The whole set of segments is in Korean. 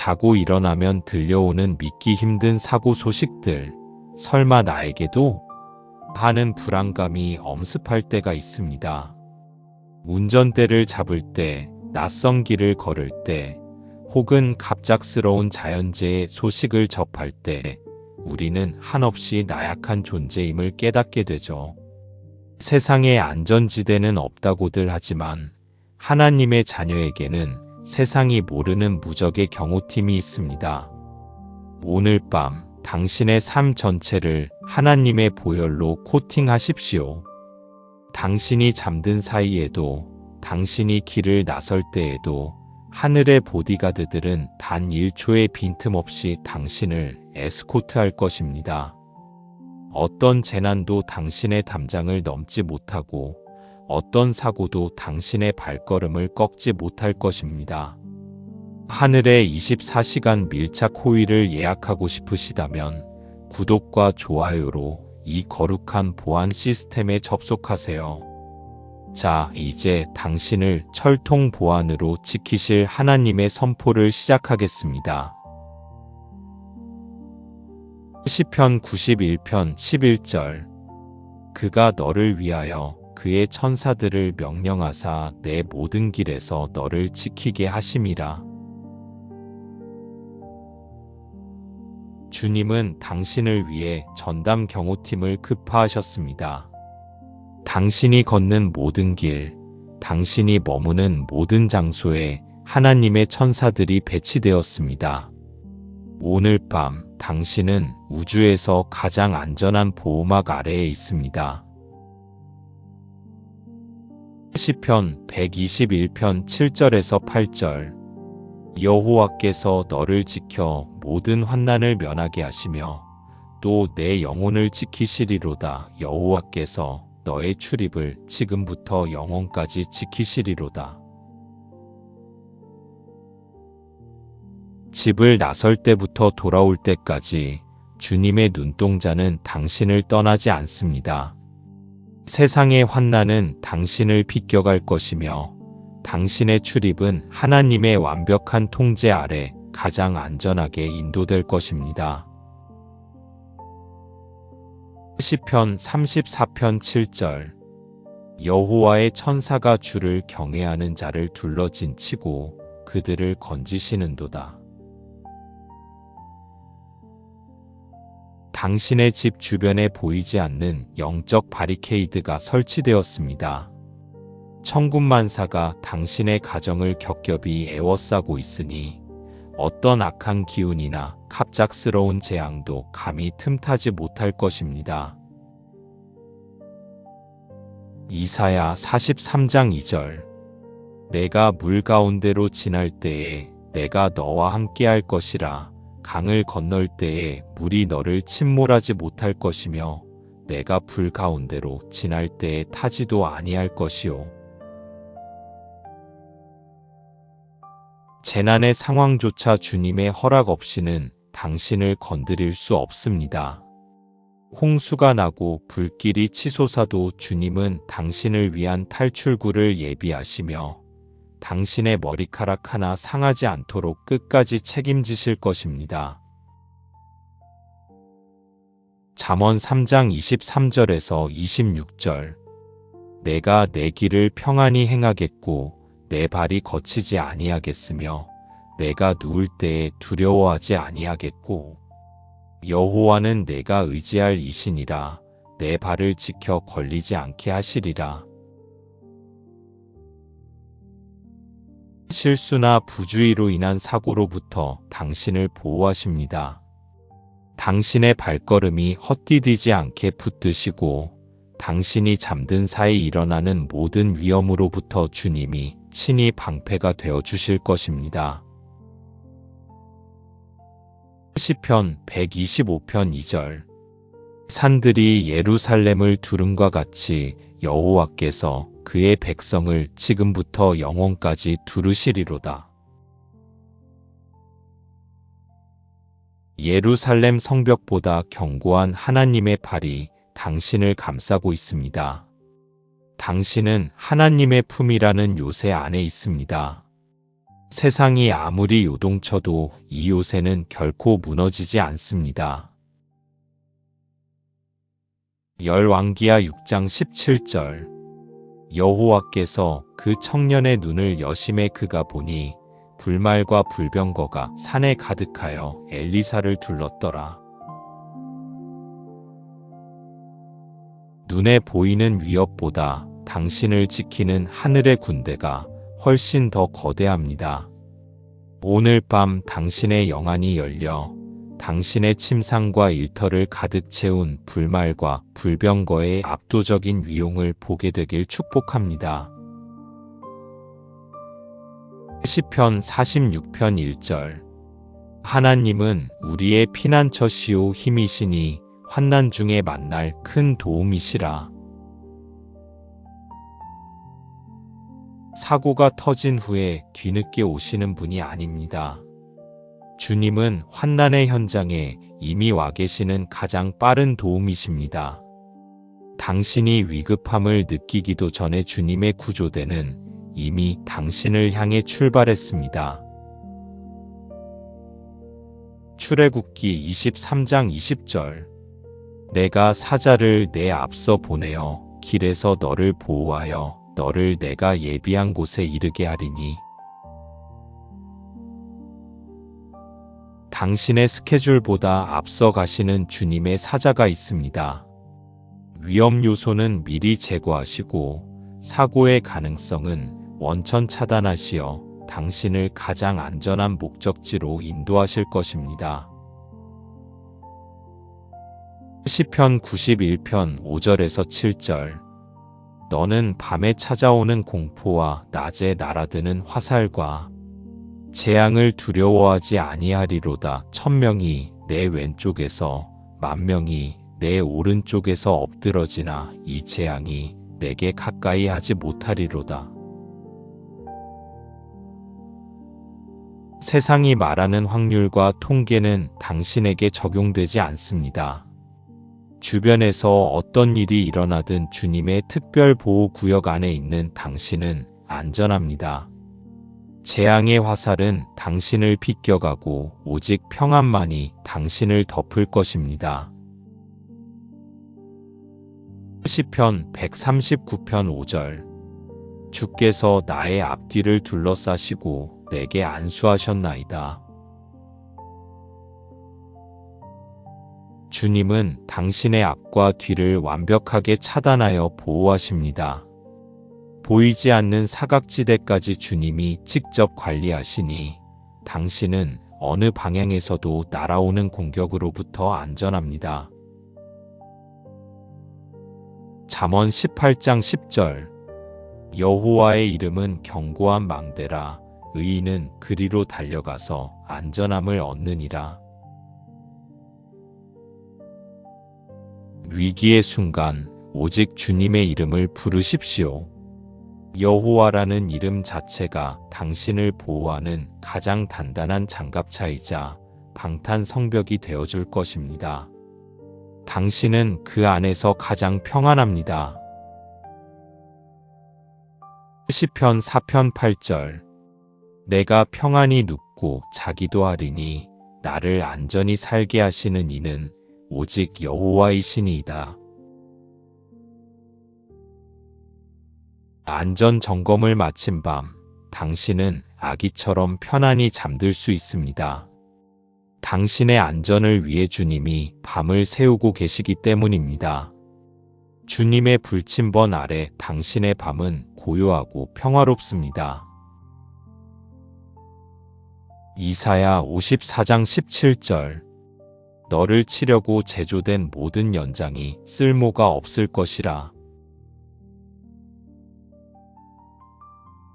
자고 일어나면 들려오는 믿기 힘든 사고 소식들, 설마 나에게도? 하는 불안감이 엄습할 때가 있습니다. 운전대를 잡을 때, 낯선 길을 걸을 때, 혹은 갑작스러운 자연재해 소식을 접할 때, 우리는 한없이 나약한 존재임을 깨닫게 되죠. 세상에 안전지대는 없다고들 하지만 하나님의 자녀에게는 세상이 모르는 무적의 경호팀이 있습니다. 오늘 밤 당신의 삶 전체를 하나님의 보혈로 코팅하십시오. 당신이 잠든 사이에도, 당신이 길을 나설 때에도 하늘의 보디가드들은 단 1초의 빈틈없이 당신을 에스코트할 것입니다. 어떤 재난도 당신의 담장을 넘지 못하고 어떤 사고도 당신의 발걸음을 꺾지 못할 것입니다. 하늘의 24시간 밀착 호의를 예약하고 싶으시다면 구독과 좋아요로 이 거룩한 보안 시스템에 접속하세요. 자, 이제 당신을 철통 보안으로 지키실 하나님의 선포를 시작하겠습니다. 시편 91편 11절. 그가 너를 위하여 그의 천사들을 명령하사 내 모든 길에서 너를 지키게 하심이라. 주님은 당신을 위해 전담 경호팀을 급파하셨습니다. 당신이 걷는 모든 길, 당신이 머무는 모든 장소에 하나님의 천사들이 배치되었습니다. 오늘 밤 당신은 우주에서 가장 안전한 보호막 아래에 있습니다. 시편 121편 7절에서 8절. 여호와께서 너를 지켜 모든 환난을 면하게 하시며 또 내 영혼을 지키시리로다. 여호와께서 너의 출입을 지금부터 영원까지 지키시리로다. 집을 나설 때부터 돌아올 때까지 주님의 눈동자는 당신을 떠나지 않습니다. 세상의 환난은 당신을 비껴갈 것이며 당신의 출입은 하나님의 완벽한 통제 아래 가장 안전하게 인도될 것입니다. 시편 34편 7절. 여호와의 천사가 주를 경외하는 자를 둘러진 치고 그들을 건지시는도다. 당신의 집 주변에 보이지 않는 영적 바리케이드가 설치되었습니다. 천군만사가 당신의 가정을 겹겹이 에워싸고 있으니 어떤 악한 기운이나 갑작스러운 재앙도 감히 틈타지 못할 것입니다. 이사야 43장 2절. 내가 물 가운데로 지날 때에 내가 너와 함께할 것이라. 강을 건널 때에 물이 너를 침몰하지 못할 것이며 내가 불 가운데로 지날 때에 타지도 아니할 것이요. 재난의 상황조차 주님의 허락 없이는 당신을 건드릴 수 없습니다. 홍수가 나고 불길이 치솟아도 주님은 당신을 위한 탈출구를 예비하시며 당신의 머리카락 하나 상하지 않도록 끝까지 책임지실 것입니다. 잠언 3장 23절에서 26절. 내가 내 길을 평안히 행하겠고 내 발이 거치지 아니하겠으며 내가 누울 때에 두려워하지 아니하겠고 여호와는 내가 의지할 이시니라. 내 발을 지켜 걸리지 않게 하시리라. 실수나 부주의로 인한 사고로부터 당신을 보호하십니다. 당신의 발걸음이 헛디디지 않게 붙드시고 당신이 잠든 사이 일어나는 모든 위험으로부터 주님이 친히 방패가 되어 주실 것입니다. 시편 125편 2절. 산들이 예루살렘을 두름과 같이 여호와께서 그의 백성을 지금부터 영원까지 두르시리로다. 예루살렘 성벽보다 견고한 하나님의 팔이 당신을 감싸고 있습니다. 당신은 하나님의 품이라는 요새 안에 있습니다. 세상이 아무리 요동쳐도 이 요새는 결코 무너지지 않습니다. 열왕기하 6장 17절. 여호와께서 그 청년의 눈을 여심해 그가 보니 불말과 불병거가 산에 가득하여 엘리사를 둘렀더라. 눈에 보이는 위협보다 당신을 지키는 하늘의 군대가 훨씬 더 거대합니다. 오늘 밤 당신의 영안이 열려 당신의 침상과 일터를 가득 채운 불말과 불병거의 압도적인 위용을 보게 되길 축복합니다. 시편 46편 1절. 하나님은 우리의 피난처시오 힘이시니 환난 중에 만날 큰 도움이시라. 사고가 터진 후에 뒤늦게 오시는 분이 아닙니다. 주님은 환난의 현장에 이미 와 계시는 가장 빠른 도움이십니다. 당신이 위급함을 느끼기도 전에 주님의 구조대는 이미 당신을 향해 출발했습니다. 출애굽기 23장 20절. 내가 사자를 내 앞서 보내어 길에서 너를 보호하여 너를 내가 예비한 곳에 이르게 하리니. 당신의 스케줄보다 앞서 가시는 주님의 사자가 있습니다. 위험 요소는 미리 제거하시고 사고의 가능성은 원천 차단하시어 당신을 가장 안전한 목적지로 인도하실 것입니다. 시편 91편 5절에서 7절. 너는 밤에 찾아오는 공포와 낮에 날아드는 화살과 재앙을 두려워하지 아니하리로다. 1000명이 내 왼쪽에서 10,000명이 내 오른쪽에서 엎드러지나 이 재앙이 내게 가까이 하지 못하리로다. 세상이 말하는 확률과 통계는 당신에게 적용되지 않습니다. 주변에서 어떤 일이 일어나든 주님의 특별 보호 구역 안에 있는 당신은 안전합니다. 재앙의 화살은 당신을 비껴가고 오직 평안만이 당신을 덮을 것입니다. 시편 139편 5절. 주께서 나의 앞뒤를 둘러싸시고 내게 안수하셨나이다. 주님은 당신의 앞과 뒤를 완벽하게 차단하여 보호하십니다. 보이지 않는 사각지대까지 주님이 직접 관리하시니 당신은 어느 방향에서도 날아오는 공격으로부터 안전합니다. 잠언 18장 10절. 여호와의 이름은 견고한 망대라. 의인은 그리로 달려가서 안전함을 얻느니라. 위기의 순간 오직 주님의 이름을 부르십시오. 여호와라는 이름 자체가 당신을 보호하는 가장 단단한 장갑차이자 방탄 성벽이 되어줄 것입니다. 당신은 그 안에서 가장 평안합니다. 시편 4편 8절. 내가 평안히 눕고 자기도 하리니 나를 안전히 살게 하시는 이는 오직 여호와이시니이다. 안전 점검을 마친 밤, 당신은 아기처럼 편안히 잠들 수 있습니다. 당신의 안전을 위해 주님이 밤을 새우고 계시기 때문입니다. 주님의 불침번 아래 당신의 밤은 고요하고 평화롭습니다. 이사야 54장 17절. 너를 치려고 제조된 모든 연장이 쓸모가 없을 것이라.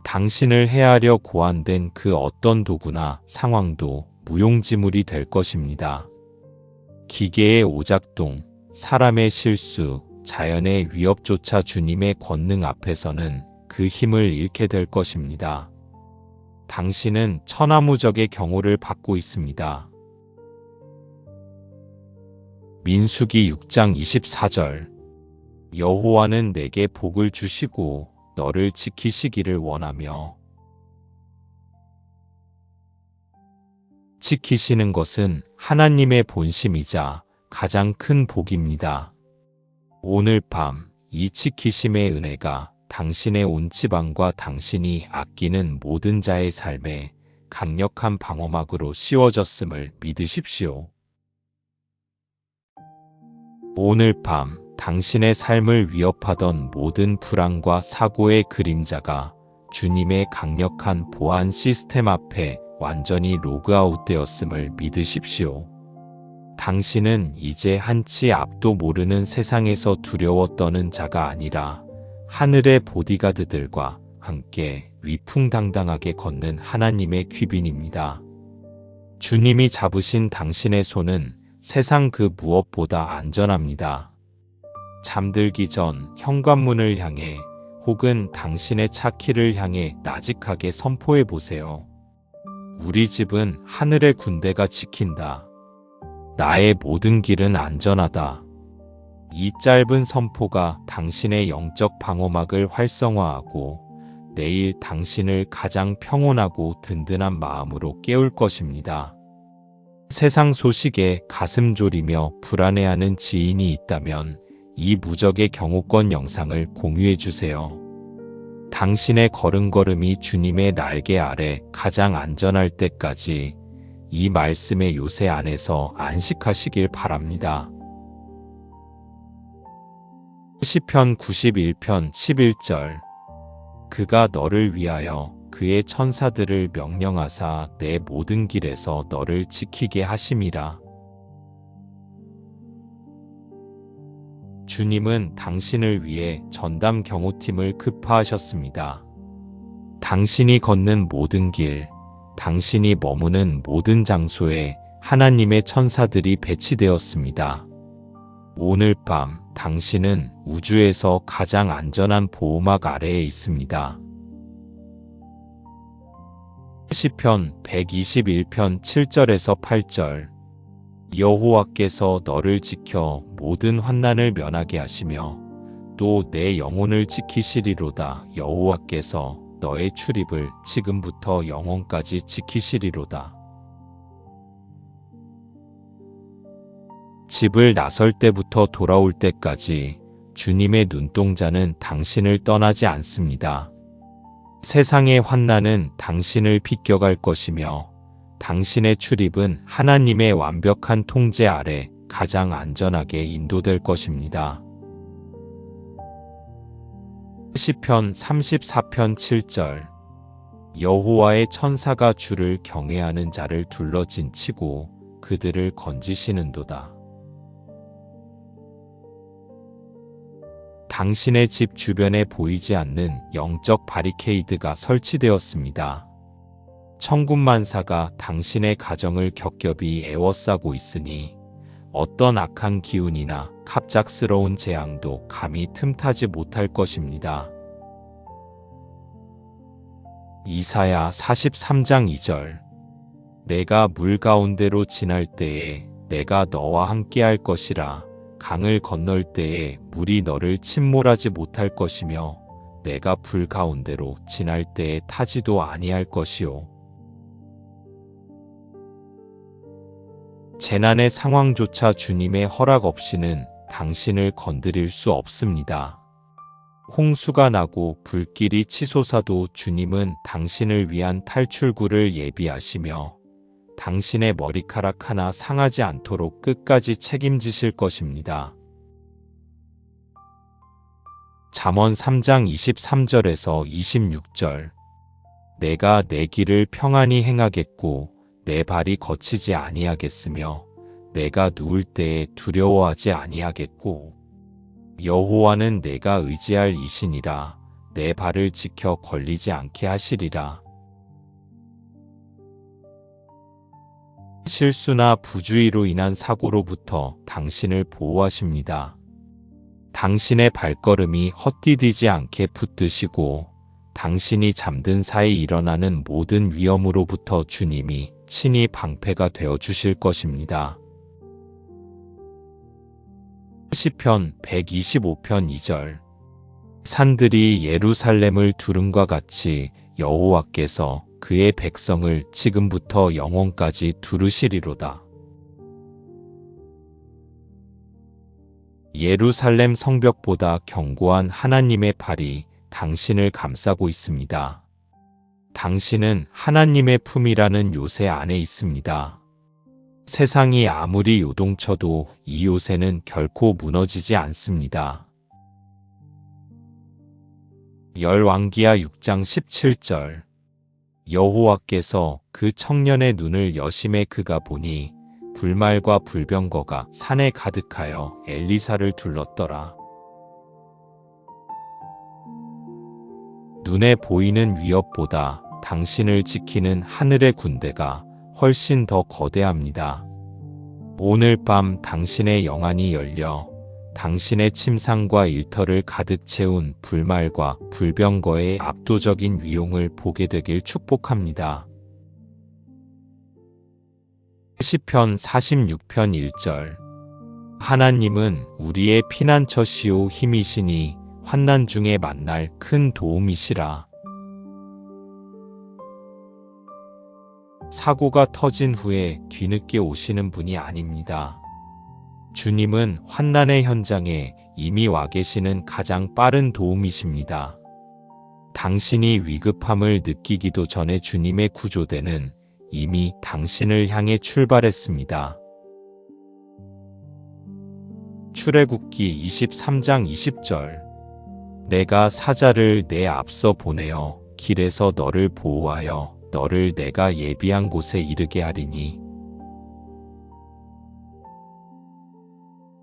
당신을 해하려 고안된 그 어떤 도구나 상황도 무용지물이 될 것입니다. 기계의 오작동, 사람의 실수, 자연의 위협조차 주님의 권능 앞에서는 그 힘을 잃게 될 것입니다. 당신은 천하무적의 경호를 받고 있습니다. 민수기 6장 24절. 여호와는 내게 복을 주시고 너를 지키시기를 원하며 지키시는 것은 하나님의 본심이자 가장 큰 복입니다. 오늘 밤 이 지키심의 은혜가 당신의 온 지방과 당신이 아끼는 모든 자의 삶에 강력한 방어막으로 씌워졌음을 믿으십시오. 오늘 밤 당신의 삶을 위협하던 모든 불안과 사고의 그림자가 주님의 강력한 보안 시스템 앞에 완전히 로그아웃 되었음을 믿으십시오. 당신은 이제 한치 앞도 모르는 세상에서 두려워 떠는 자가 아니라 하늘의 보디가드들과 함께 위풍당당하게 걷는 하나님의 귀빈입니다. 주님이 잡으신 당신의 손은 세상 그 무엇보다 안전합니다. 잠들기 전 현관문을 향해 혹은 당신의 차 키를 향해 나직하게 선포해 보세요. 우리 집은 하늘의 군대가 지킨다. 나의 모든 길은 안전하다. 이 짧은 선포가 당신의 영적 방어막을 활성화하고 내일 당신을 가장 평온하고 든든한 마음으로 깨울 것입니다. 세상 소식에 가슴 졸이며 불안해하는 지인이 있다면 이 무적의 경호권 영상을 공유해 주세요. 당신의 걸음걸음이 주님의 날개 아래 가장 안전할 때까지 이 말씀의 요새 안에서 안식하시길 바랍니다. 시편 91편 11절 그가 너를 위하여 그의 천사들을 명령하사 내 모든 길에서 너를 지키게 하심이라. 주님은 당신을 위해 전담 경호팀을 급파하셨습니다. 당신이 걷는 모든 길, 당신이 머무는 모든 장소에 하나님의 천사들이 배치되었습니다. 오늘 밤 당신은 우주에서 가장 안전한 보호막 아래에 있습니다. 시편 121편 7절에서 8절 여호와께서 너를 지켜 모든 환난을 면하게 하시며 또 내 영혼을 지키시리로다. 여호와께서 너의 출입을 지금부터 영원까지 지키시리로다. 집을 나설 때부터 돌아올 때까지 주님의 눈동자는 당신을 떠나지 않습니다. 세상의 환난은 당신을 비껴갈 것이며 당신의 출입은 하나님의 완벽한 통제 아래 가장 안전하게 인도될 것입니다. 시편 34편 7절 여호와의 천사가 주를 경외하는 자를 둘러진치고 그들을 건지시는도다. 당신의 집 주변에 보이지 않는 영적 바리케이드가 설치되었습니다. 천군만사가 당신의 가정을 겹겹이 에워싸고 있으니 어떤 악한 기운이나 갑작스러운 재앙도 감히 틈타지 못할 것입니다. 이사야 43장 2절 내가 물 가운데로 지날 때에 내가 너와 함께할 것이라. 강을 건널 때에 물이 너를 침몰하지 못할 것이며 내가 불 가운데로 지날 때에 타지도 아니할 것이요. 재난의 상황조차 주님의 허락 없이는 당신을 건드릴 수 없습니다. 홍수가 나고 불길이 치솟아도 주님은 당신을 위한 탈출구를 예비하시며 당신의 머리카락 하나 상하지 않도록 끝까지 책임지실 것입니다. 잠언 3장 23절에서 26절 내가 내 길을 평안히 행하겠고 내 발이 거치지 아니하겠으며 내가 누울 때에 두려워하지 아니하겠고 여호와는 내가 의지할 이신이라 내 발을 지켜 걸리지 않게 하시리라. 실수나 부주의로 인한 사고로부터 당신을 보호하십니다. 당신의 발걸음이 헛디디지 않게 붙드시고 당신이 잠든 사이 일어나는 모든 위험으로부터 주님이 친히 방패가 되어 주실 것입니다. 시편 125편 2절 산들이 예루살렘을 두름과 같이 여호와께서 그의 백성을 지금부터 영원까지 두르시리로다. 예루살렘 성벽보다 견고한 하나님의 팔이 당신을 감싸고 있습니다. 당신은 하나님의 품이라는 요새 안에 있습니다. 세상이 아무리 요동쳐도 이 요새는 결코 무너지지 않습니다. 열왕기하 6장 17절. 여호와께서 그 청년의 눈을 여심해 그가 보니 불말과 불병거가 산에 가득하여 엘리사를 둘렀더라. 눈에 보이는 위협보다 당신을 지키는 하늘의 군대가 훨씬 더 거대합니다. 오늘 밤 당신의 영안이 열려 당신의 침상과 일터를 가득 채운 불말과 불병거의 압도적인 위용을 보게 되길 축복합니다. 시편 46편 1절. 하나님은 우리의 피난처시오 힘이시니 환난 중에 만날 큰 도움이시라. 사고가 터진 후에 뒤늦게 오시는 분이 아닙니다. 주님은 환난의 현장에 이미 와 계시는 가장 빠른 도움이십니다. 당신이 위급함을 느끼기도 전에 주님의 구조대는 이미 당신을 향해 출발했습니다. 출애굽기 23장 20절. 내가 사자를 내 앞서 보내어 길에서 너를 보호하여 너를 내가 예비한 곳에 이르게 하리니.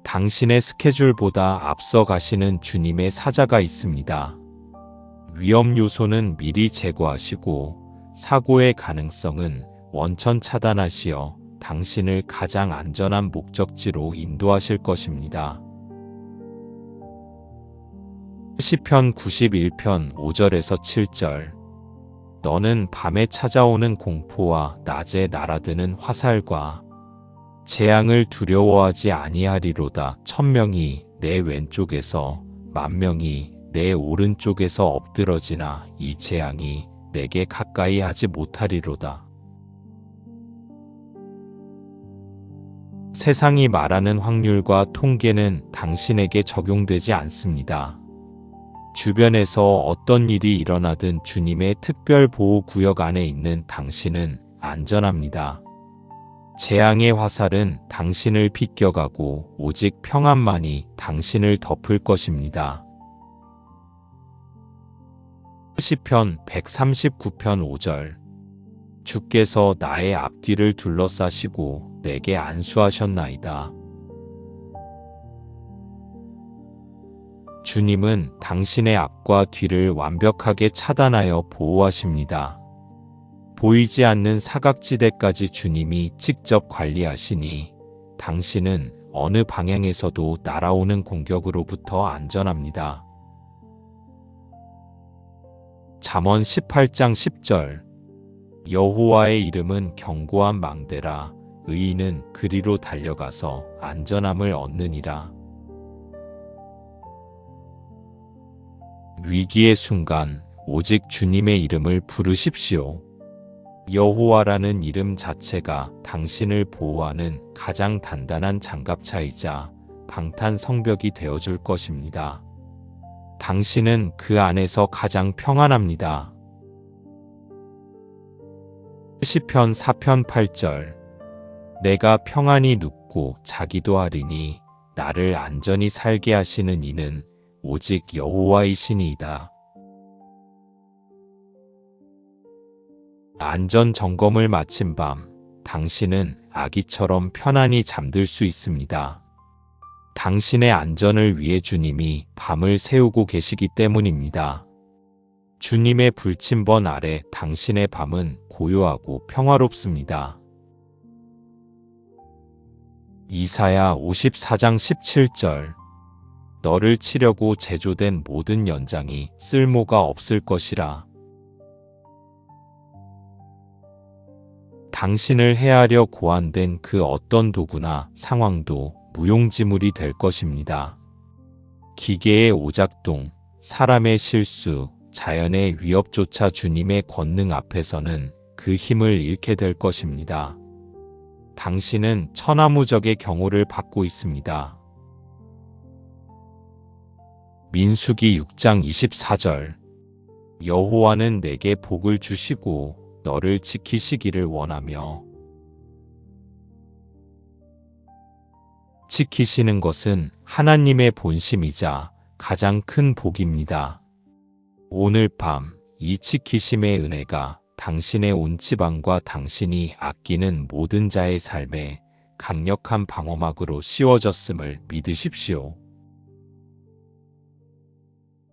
당신의 스케줄보다 앞서 가시는 주님의 사자가 있습니다. 위험 요소는 미리 제거하시고 사고의 가능성은 원천 차단하시어 당신을 가장 안전한 목적지로 인도하실 것입니다. 시편 91편 5절에서 7절. 너는 밤에 찾아오는 공포와 낮에 날아드는 화살과 재앙을 두려워하지 아니하리로다. 1000명이 내 왼쪽에서 10,000명이 내 오른쪽에서 엎드러지나 이 재앙이 내게 가까이 하지 못하리로다. 세상이 말하는 확률과 통계는 당신에게 적용되지 않습니다. 주변에서 어떤 일이 일어나든 주님의 특별 보호 구역 안에 있는 당신은 안전합니다. 재앙의 화살은 당신을 비껴가고 오직 평안만이 당신을 덮을 것입니다. 시편 139편 5절. 주께서 나의 앞뒤를 둘러싸시고 내게 안수하셨나이다. 주님은 당신의 앞과 뒤를 완벽하게 차단하여 보호하십니다. 보이지 않는 사각지대까지 주님이 직접 관리하시니 당신은 어느 방향에서도 날아오는 공격으로부터 안전합니다. 잠언 18장 10절. 여호와의 이름은 견고한 망대라. 의인은 그리로 달려가서 안전함을 얻느니라. 위기의 순간 오직 주님의 이름을 부르십시오. 여호와라는 이름 자체가 당신을 보호하는 가장 단단한 장갑차이자 방탄 성벽이 되어줄 것입니다. 당신은 그 안에서 가장 평안합니다. 시편 4편 8절. 내가 평안히 눕고 자기도 하리니 나를 안전히 살게 하시는 이는 오직 여호와이시니이다. 안전 점검을 마친 밤, 당신은 아기처럼 편안히 잠들 수 있습니다. 당신의 안전을 위해 주님이 밤을 새우고 계시기 때문입니다. 주님의 불침번 아래 당신의 밤은 고요하고 평화롭습니다. 이사야 54장 17절. 너를 치려고 제조된 모든 연장이 쓸모가 없을 것이라. 당신을 해하려 고안된 그 어떤 도구나 상황도 무용지물이 될 것입니다. 기계의 오작동, 사람의 실수, 자연의 위협조차 주님의 권능 앞에서는 그 힘을 잃게 될 것입니다. 당신은 천하무적의 경호를 받고 있습니다. 민수기 6장 24절. 여호와는 내게 복을 주시고 너를 지키시기를 원하며. 지키시는 것은 하나님의 본심이자 가장 큰 복입니다. 오늘 밤 이 지키심의 은혜가 당신의 온 지방과 당신이 아끼는 모든 자의 삶에 강력한 방어막으로 씌워졌음을 믿으십시오.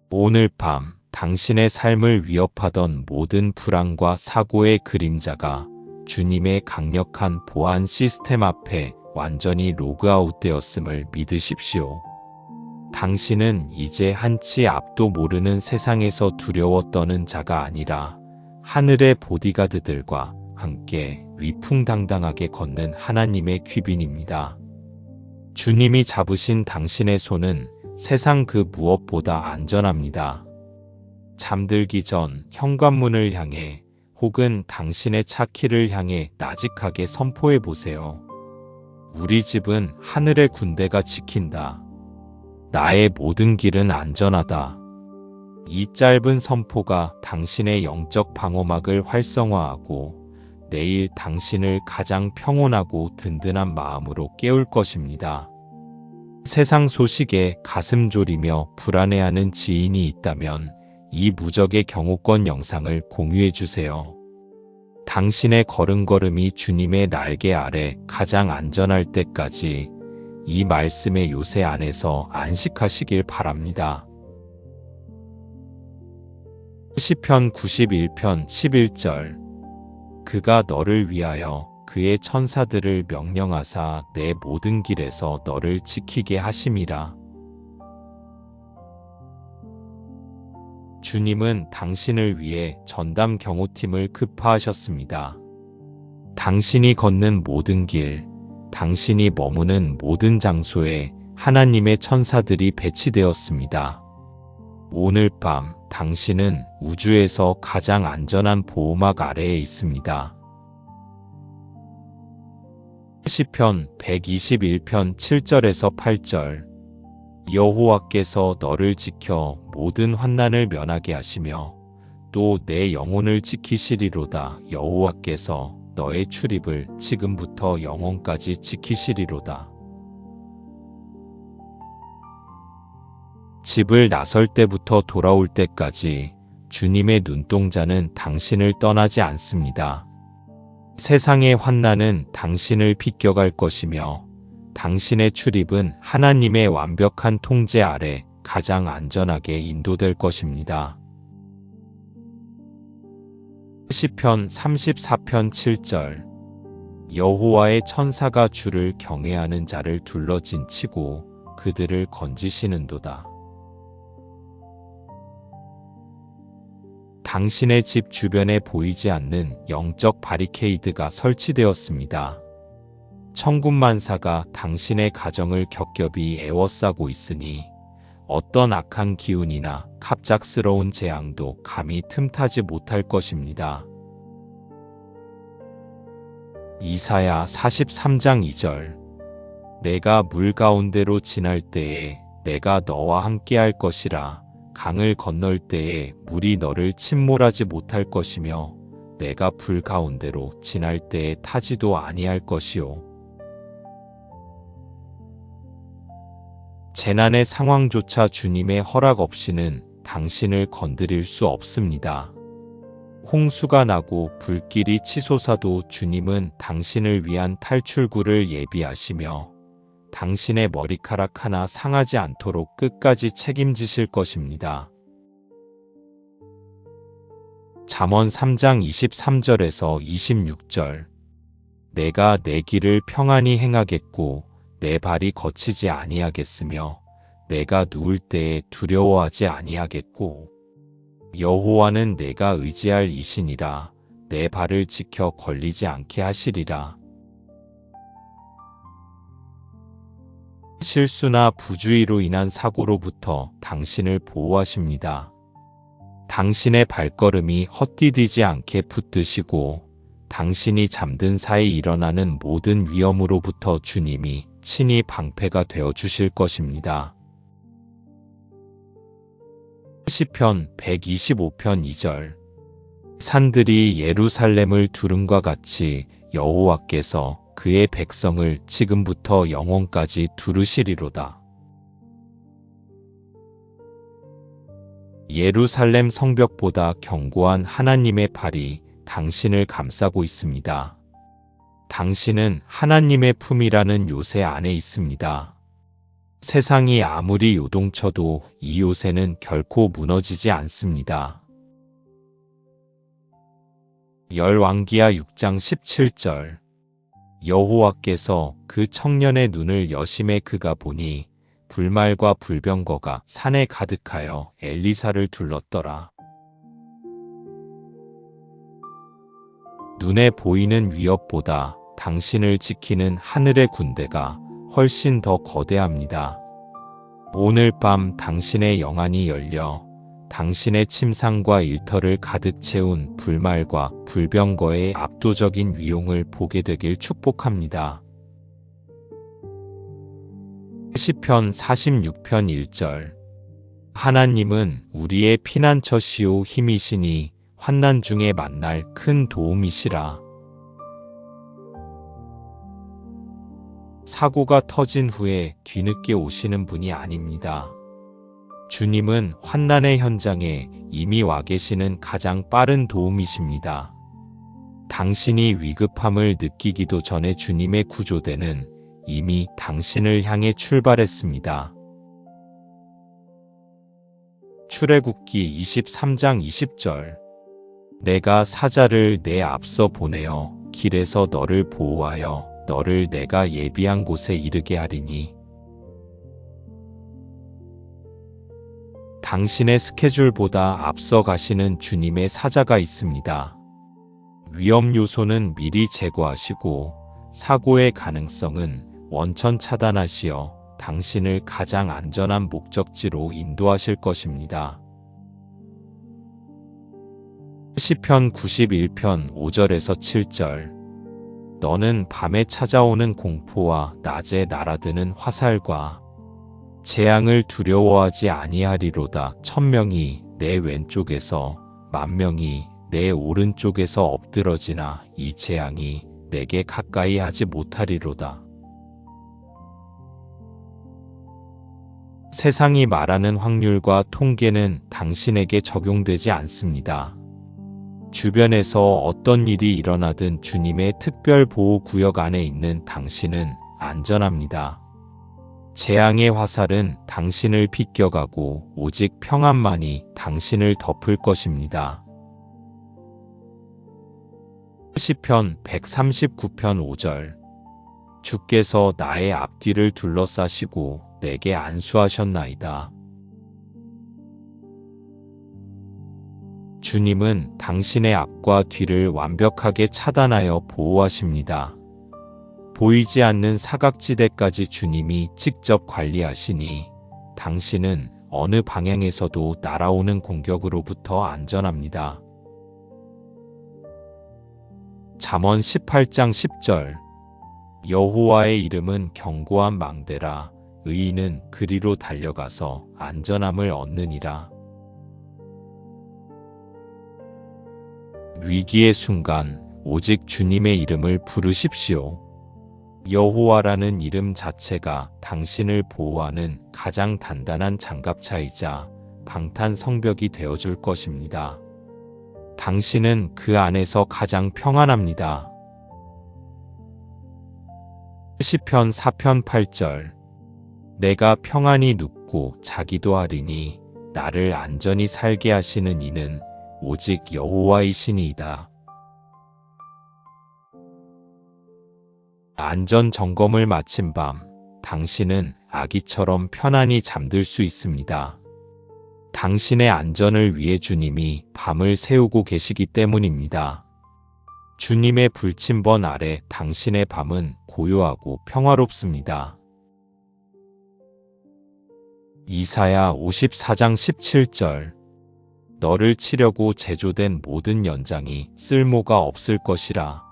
오늘 밤 당신의 삶을 위협하던 모든 불안과 사고의 그림자가 주님의 강력한 보안 시스템 앞에 완전히 로그아웃 되었음을 믿으십시오. 당신은 이제 한치 앞도 모르는 세상에서 두려워 떠는 자가 아니라 하늘의 보디가드들과 함께 위풍당당하게 걷는 하나님의 귀빈입니다. 주님이 잡으신 당신의 손은 세상 그 무엇보다 안전합니다. 잠들기 전 현관문을 향해 혹은 당신의 차 키를 향해 나직하게 선포해 보세요. 우리 집은 하늘의 군대가 지킨다. 나의 모든 길은 안전하다. 이 짧은 선포가 당신의 영적 방어막을 활성화하고 내일 당신을 가장 평온하고 든든한 마음으로 깨울 것입니다. 세상 소식에 가슴 졸이며 불안해하는 지인이 있다면 이 무적의 경호권 영상을 공유해 주세요. 당신의 걸음걸음이 주님의 날개 아래 가장 안전할 때까지 이 말씀의 요새 안에서 안식하시길 바랍니다. 시편 91편 11절. 그가 너를 위하여 그의 천사들을 명령하사 내 모든 길에서 너를 지키게 하심이라. 주님은 당신을 위해 전담 경호팀을 급파하셨습니다. 당신이 걷는 모든 길, 당신이 머무는 모든 장소에 하나님의 천사들이 배치되었습니다. 오늘 밤 당신은 우주에서 가장 안전한 보호막 아래에 있습니다. 시편 121편 7절에서 8절. 여호와께서 너를 지켜 모든 환난을 면하게 하시며 또 내 영혼을 지키시리로다. 여호와께서 너의 출입을 지금부터 영원까지 지키시리로다. 집을 나설 때부터 돌아올 때까지 주님의 눈동자는 당신을 떠나지 않습니다. 세상의 환난은 당신을 비껴갈 것이며 당신의 출입은 하나님의 완벽한 통제 아래 가장 안전하게 인도될 것입니다. 시편 34편 7절. 여호와의 천사가 주를 경외하는 자를 둘러진 치고 그들을 건지시는도다. 당신의 집 주변에 보이지 않는 영적 바리케이드가 설치되었습니다. 천군만사가 당신의 가정을 겹겹이 에워싸고 있으니 어떤 악한 기운이나 갑작스러운 재앙도 감히 틈타지 못할 것입니다. 이사야 43장 2절. 내가 물 가운데로 지날 때에 내가 너와 함께할 것이라. 강을 건널 때에 물이 너를 침몰하지 못할 것이며 내가 불 가운데로 지날 때에 타지도 아니할 것이요. 재난의 상황조차 주님의 허락 없이는 당신을 건드릴 수 없습니다. 홍수가 나고 불길이 치솟아도 주님은 당신을 위한 탈출구를 예비하시며 당신의 머리카락 하나 상하지 않도록 끝까지 책임지실 것입니다. 잠언 3장 23절에서 26절. 내가 내 길을 평안히 행하겠고 내 발이 거치지 아니하겠으며 내가 누울 때에 두려워하지 아니하겠고 여호와는 내가 의지할 이신이라 내 발을 지켜 걸리지 않게 하시리라. 실수나 부주의로 인한 사고로부터 당신을 보호하십니다. 당신의 발걸음이 헛디디지 않게 붙드시고 당신이 잠든 사이 일어나는 모든 위험으로부터 주님이 친히 방패가 되어 주실 것입니다. 시편 125편 2절. 산들이 예루살렘을 두름과 같이 여호와께서 그의 백성을 지금부터 영원까지 두르시리로다. 예루살렘 성벽보다 견고한 하나님의 팔이 당신을 감싸고 있습니다. 당신은 하나님의 품이라는 요새 안에 있습니다. 세상이 아무리 요동쳐도 이 요새는 결코 무너지지 않습니다. 열왕기하 6장 17절. 여호와께서 그 청년의 눈을 여심해 그가 보니 불말과 불병거가 산에 가득하여 엘리사를 둘렀더라. 눈에 보이는 위협보다 당신을 지키는 하늘의 군대가 훨씬 더 거대합니다. 오늘 밤 당신의 영안이 열려 당신의 침상과 일터를 가득 채운 불말과 불병거의 압도적인 위용을 보게 되길 축복합니다. 시편 46편 1절. 하나님은 우리의 피난처시오 힘이시니 환난 중에 만날 큰 도움이시라. 사고가 터진 후에 뒤늦게 오시는 분이 아닙니다. 주님은 환난의 현장에 이미 와 계시는 가장 빠른 도움이십니다. 당신이 위급함을 느끼기도 전에 주님의 구조대는 이미 당신을 향해 출발했습니다. 출애굽기 23장 20절. 내가 사자를 내 앞서 보내어 길에서 너를 보호하여 너를 내가 예비한 곳에 이르게 하리니. 당신의 스케줄보다 앞서 가시는 주님의 사자가 있습니다. 위험 요소는 미리 제거하시고 사고의 가능성은 원천 차단하시어 당신을 가장 안전한 목적지로 인도하실 것입니다. 시편 91편 5절에서 7절. 너는 밤에 찾아오는 공포와 낮에 날아드는 화살과 재앙을 두려워하지 아니하리로다. 1000명이 내 왼쪽에서 10,000명이 내 오른쪽에서 엎드러지나 이 재앙이 내게 가까이 하지 못하리로다. 세상이 말하는 확률과 통계는 당신에게 적용되지 않습니다. 주변에서 어떤 일이 일어나든 주님의 특별 보호 구역 안에 있는 당신은 안전합니다. 재앙의 화살은 당신을 비껴가고 오직 평안만이 당신을 덮을 것입니다. 시편 139편 5절. 주께서 나의 앞뒤를 둘러싸시고 내게 안수하셨나이다. 주님은 당신의 앞과 뒤를 완벽하게 차단하여 보호하십니다. 보이지 않는 사각지대까지 주님이 직접 관리하시니 당신은 어느 방향에서도 날아오는 공격으로부터 안전합니다. 잠언 18장 10절. 여호와의 이름은 견고한 망대라. 의인은 그리로 달려가서 안전함을 얻느니라. 위기의 순간 오직 주님의 이름을 부르십시오. 여호와라는 이름 자체가 당신을 보호하는 가장 단단한 장갑차이자 방탄 성벽이 되어줄 것입니다. 당신은 그 안에서 가장 평안합니다. 시편 4편 8절. 내가 평안히 눕고 자기도 하리니 나를 안전히 살게 하시는 이는 오직 여호와이시니이다. 안전 점검을 마친 밤, 당신은 아기처럼 편안히 잠들 수 있습니다. 당신의 안전을 위해 주님이 밤을 새우고 계시기 때문입니다. 주님의 불침번 아래 당신의 밤은 고요하고 평화롭습니다. 이사야 54장 17절. 너를 치려고 제조된 모든 연장이 쓸모가 없을 것이라.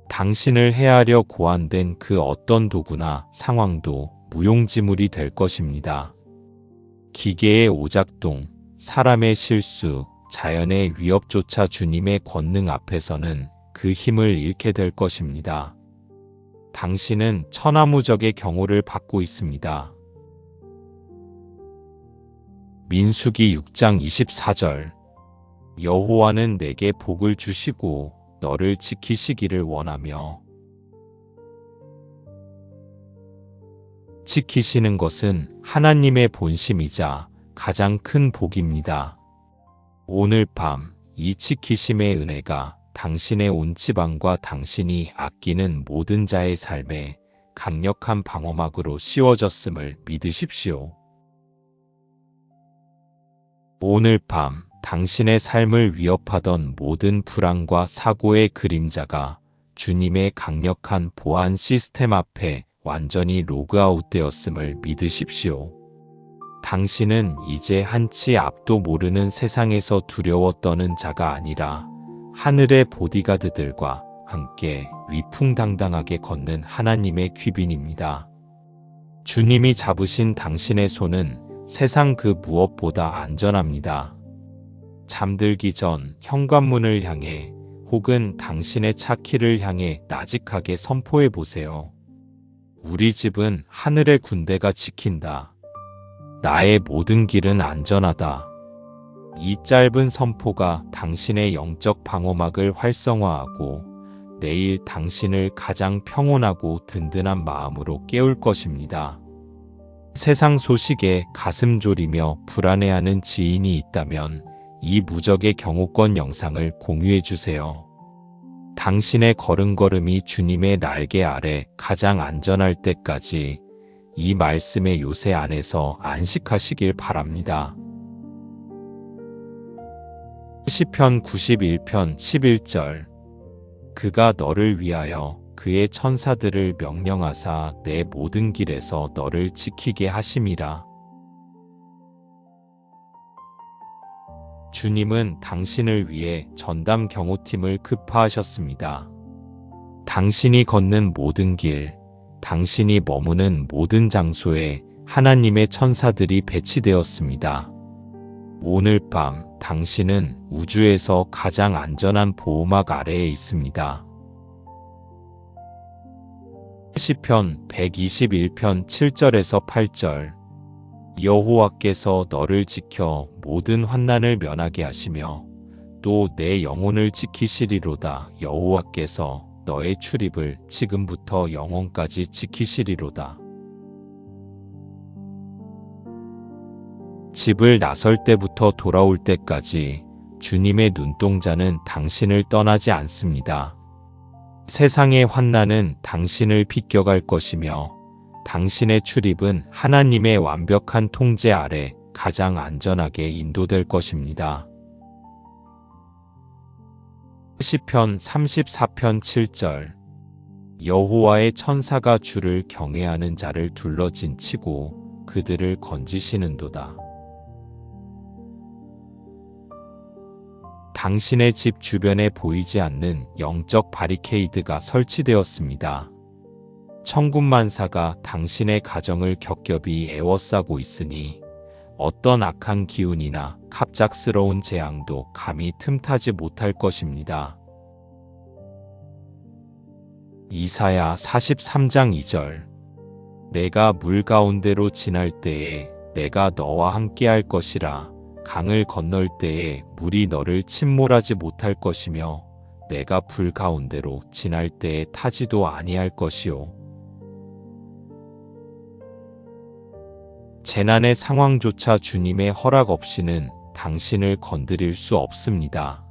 당신을 해하려 고안된 그 어떤 도구나 상황도 무용지물이 될 것입니다. 기계의 오작동, 사람의 실수, 자연의 위협조차 주님의 권능 앞에서는 그 힘을 잃게 될 것입니다. 당신은 천하무적의 경호를 받고 있습니다. 민수기 6장 24절. 여호와는 내게 복을 주시고 너를 지키시기를 원하며. 지키시는 것은 하나님의 본심이자 가장 큰 복입니다. 오늘 밤 이 지키심의 은혜가 당신의 온 지방과 당신이 아끼는 모든 자의 삶에 강력한 방어막으로 씌워졌음을 믿으십시오. 오늘 밤 당신의 삶을 위협하던 모든 불안과 사고의 그림자가 주님의 강력한 보안 시스템 앞에 완전히 로그아웃 되었음을 믿으십시오. 당신은 이제 한치 앞도 모르는 세상에서 두려워 떠는 자가 아니라 하늘의 보디가드들과 함께 위풍당당하게 걷는 하나님의 귀빈입니다. 주님이 잡으신 당신의 손은 세상 그 무엇보다 안전합니다. 잠들기 전 현관문을 향해 혹은 당신의 차 키를 향해 나직하게 선포해 보세요. 우리 집은 하늘의 군대가 지킨다. 나의 모든 길은 안전하다. 이 짧은 선포가 당신의 영적 방어막을 활성화하고 내일 당신을 가장 평온하고 든든한 마음으로 깨울 것입니다. 세상 소식에 가슴 졸이며 불안해하는 지인이 있다면 이 무적의 경호권 영상을 공유해 주세요. 당신의 걸음걸음이 주님의 날개 아래 가장 안전할 때까지 이 말씀의 요새 안에서 안식하시길 바랍니다. 시편 91편 11절. 그가 너를 위하여 그의 천사들을 명령하사 내 모든 길에서 너를 지키게 하심이라. 주님은 당신을 위해 전담 경호팀을 급파하셨습니다. 당신이 걷는 모든 길, 당신이 머무는 모든 장소에 하나님의 천사들이 배치되었습니다. 오늘 밤 당신은 우주에서 가장 안전한 보호막 아래에 있습니다. 시편 121편 7절에서 8절. 여호와께서 너를 지켜 모든 환난을 면하게 하시며 또 내 영혼을 지키시리로다. 여호와께서 너의 출입을 지금부터 영원까지 지키시리로다. 집을 나설 때부터 돌아올 때까지 주님의 눈동자는 당신을 떠나지 않습니다. 세상의 환난은 당신을 비껴갈 것이며 당신의 출입은 하나님의 완벽한 통제 아래 가장 안전하게 인도될 것입니다. 시편 34편 7절. 여호와의 천사가 주를 경외하는 자를 둘러진 치고 그들을 건지시는도다. 당신의 집 주변에 보이지 않는 영적 바리케이드가 설치되었습니다. 천군만사가 당신의 가정을 겹겹이 에워싸고 있으니 어떤 악한 기운이나 갑작스러운 재앙도 감히 틈타지 못할 것입니다. 이사야 43장 2절. 내가 물 가운데로 지날 때에 내가 너와 함께할 것이라. 강을 건널 때에 물이 너를 침몰하지 못할 것이며 내가 불 가운데로 지날 때에 타지도 아니할 것이요. 재난의 상황조차 주님의 허락 없이는 당신을 건드릴 수 없습니다.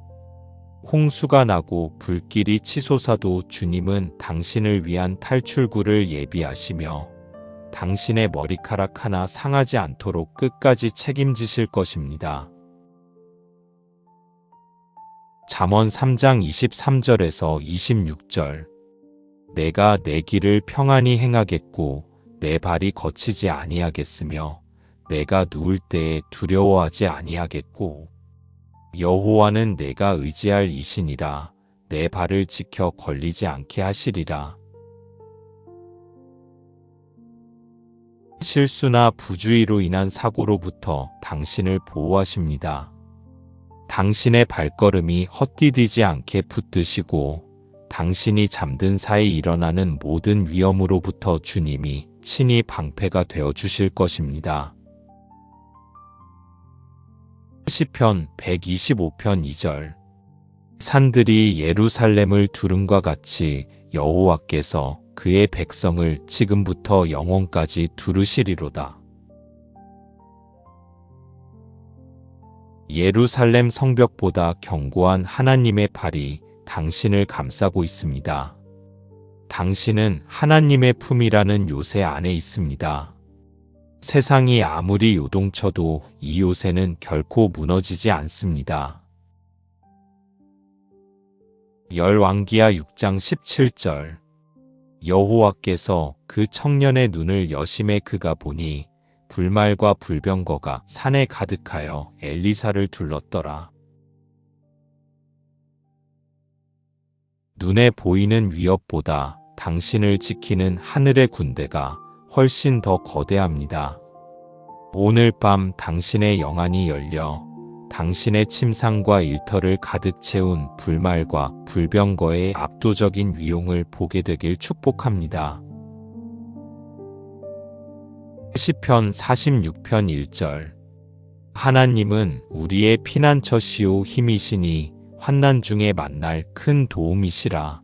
홍수가 나고 불길이 치솟아도 주님은 당신을 위한 탈출구를 예비하시며 당신의 머리카락 하나 상하지 않도록 끝까지 책임지실 것입니다. 잠언 3장 23절에서 26절. 내가 내 길을 평안히 행하겠고 내 발이 거치지 아니하겠으며 내가 누울 때에 두려워하지 아니하겠고 여호와는 내가 의지할 이신이라 내 발을 지켜 걸리지 않게 하시리라. 실수나 부주의로 인한 사고로부터 당신을 보호하십니다. 당신의 발걸음이 헛디디지 않게 붙드시고 당신이 잠든 사이 일어나는 모든 위험으로부터 주님이 친히 방패가 되어 주실 것입니다. 시편 125편 2절. 산들이 예루살렘을 두름과 같이 여호와께서 그의 백성을 지금부터 영원까지 두르시리로다. 예루살렘 성벽보다 견고한 하나님의 발이 당신을 감싸고 있습니다. 당신은 하나님의 품이라는 요새 안에 있습니다. 세상이 아무리 요동쳐도 이 요새는 결코 무너지지 않습니다. 열왕기하 6장 17절. 여호와께서 그 청년의 눈을 여심해 그가 보니 불말과 불병거가 산에 가득하여 엘리사를 둘렀더라. 눈에 보이는 위협보다 당신을 지키는 하늘의 군대가 훨씬 더 거대합니다. 오늘 밤 당신의 영안이 열려 당신의 침상과 일터를 가득 채운 불말과 불병거의 압도적인 위용을 보게 되길 축복합니다. 시편 46편 1절. 하나님은 우리의 피난처시오 힘이시니 환난 중에 만날 큰 도움이시라.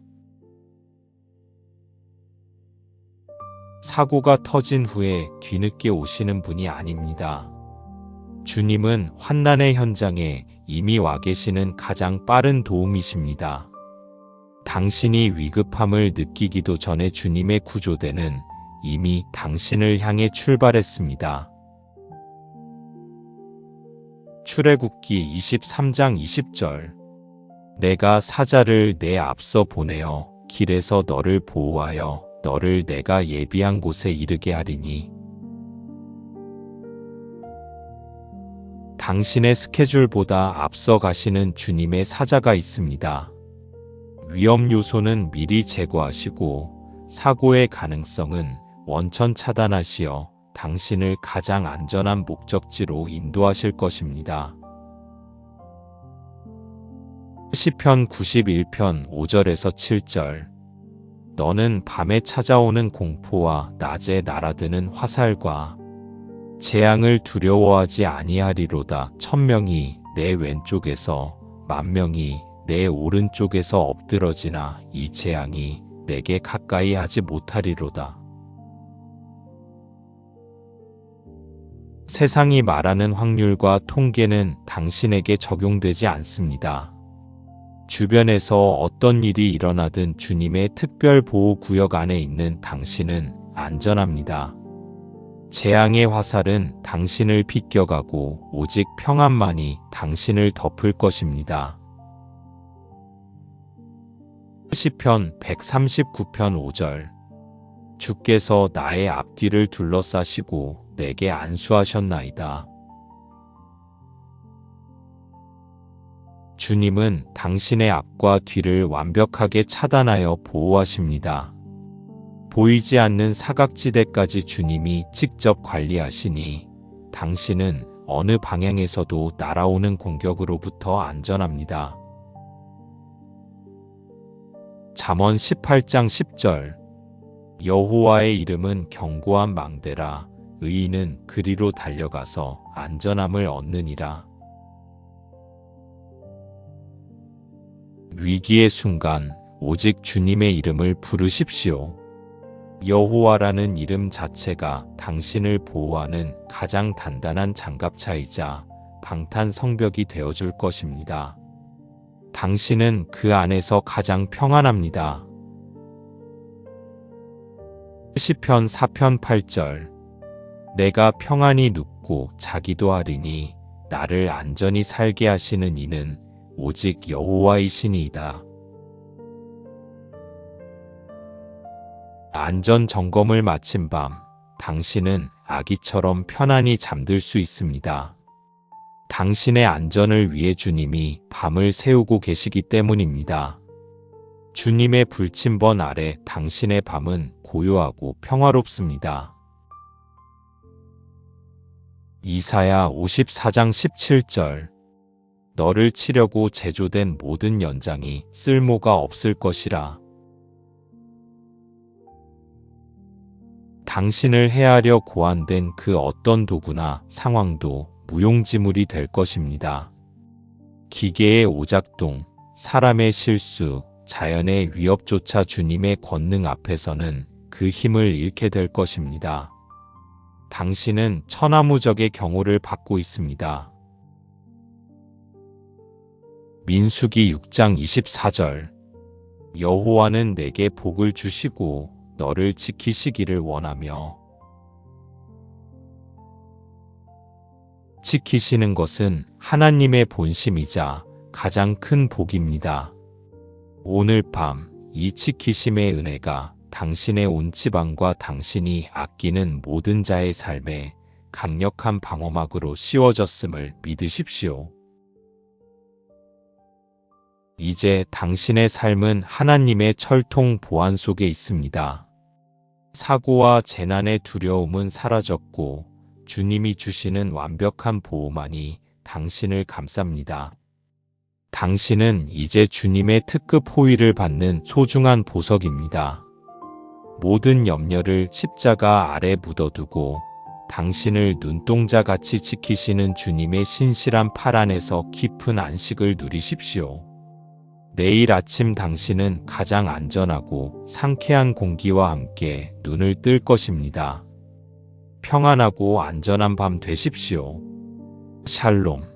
사고가 터진 후에 뒤늦게 오시는 분이 아닙니다. 주님은 환난의 현장에 이미 와 계시는 가장 빠른 도움이십니다. 당신이 위급함을 느끼기도 전에 주님의 구조대는 이미 당신을 향해 출발했습니다. 출애굽기 23장 20절. 내가 사자를 내 앞서 보내어 길에서 너를 보호하여 너를 내가 예비한 곳에 이르게 하리니. 당신의 스케줄보다 앞서 가시는 주님의 사자가 있습니다. 위험 요소는 미리 제거하시고 사고의 가능성은 원천 차단하시어 당신을 가장 안전한 목적지로 인도하실 것입니다. 시편 91편 5절에서 7절. 너는 밤에 찾아오는 공포와 낮에 날아드는 화살과 재앙을 두려워하지 아니하리로다. 1000명이 내 왼쪽에서 10,000명이 내 오른쪽에서 엎드러지나 이 재앙이 내게 가까이 하지 못하리로다. 세상이 말하는 확률과 통계는 당신에게 적용되지 않습니다. 주변에서 어떤 일이 일어나든 주님의 특별 보호 구역 안에 있는 당신은 안전합니다. 재앙의 화살은 당신을 비껴가고 오직 평안만이 당신을 덮을 것입니다. 시편 139편 5절. 주께서 나의 앞뒤를 둘러싸시고 내게 안수하셨나이다. 주님은 당신의 앞과 뒤를 완벽하게 차단하여 보호하십니다. 보이지 않는 사각지대까지 주님이 직접 관리하시니 당신은 어느 방향에서도 날아오는 공격으로부터 안전합니다. 잠언 18장 10절. 여호와의 이름은 견고한 망대라. 의인은 그리로 달려가서 안전함을 얻느니라. 위기의 순간 오직 주님의 이름을 부르십시오. 여호와라는 이름 자체가 당신을 보호하는 가장 단단한 장갑차이자 방탄 성벽이 되어줄 것입니다. 당신은 그 안에서 가장 평안합니다. 시편 4편 8절. 내가 평안히 눕고 자기도 하리니 나를 안전히 살게 하시는 이는 오직 여호와이시니이다. 안전 점검을 마친 밤 당신은 아기처럼 편안히 잠들 수 있습니다. 당신의 안전을 위해 주님이 밤을 새우고 계시기 때문입니다. 주님의 불침번 아래 당신의 밤은 고요하고 평화롭습니다. 이사야 54장 17절. 너를 치려고 제조된 모든 연장이 쓸모가 없을 것이라. 당신을 해하려 고안된 그 어떤 도구나 상황도 무용지물이 될 것입니다. 기계의 오작동, 사람의 실수, 자연의 위협조차 주님의 권능 앞에서는 그 힘을 잃게 될 것입니다. 당신은 천하무적의 경호를 받고 있습니다. 민수기 6장 24절. 여호와는 내게 복을 주시고 너를 지키시기를 원하며. 지키시는 것은 하나님의 본심이자 가장 큰 복입니다. 오늘 밤 이 지키심의 은혜가 당신의 온 지방과 당신이 아끼는 모든 자의 삶에 강력한 방어막으로 씌워졌음을 믿으십시오. 이제 당신의 삶은 하나님의 철통 보안 속에 있습니다. 사고와 재난의 두려움은 사라졌고 주님이 주시는 완벽한 보호만이 당신을 감쌉니다. 당신은 이제 주님의 특급 호의를 받는 소중한 보석입니다. 모든 염려를 십자가 아래 묻어두고 당신을 눈동자같이 지키시는 주님의 신실한 팔 안에서 깊은 안식을 누리십시오. 내일 아침 당신은 가장 안전하고 상쾌한 공기와 함께 눈을 뜰 것입니다. 평안하고 안전한 밤 되십시오. 샬롬.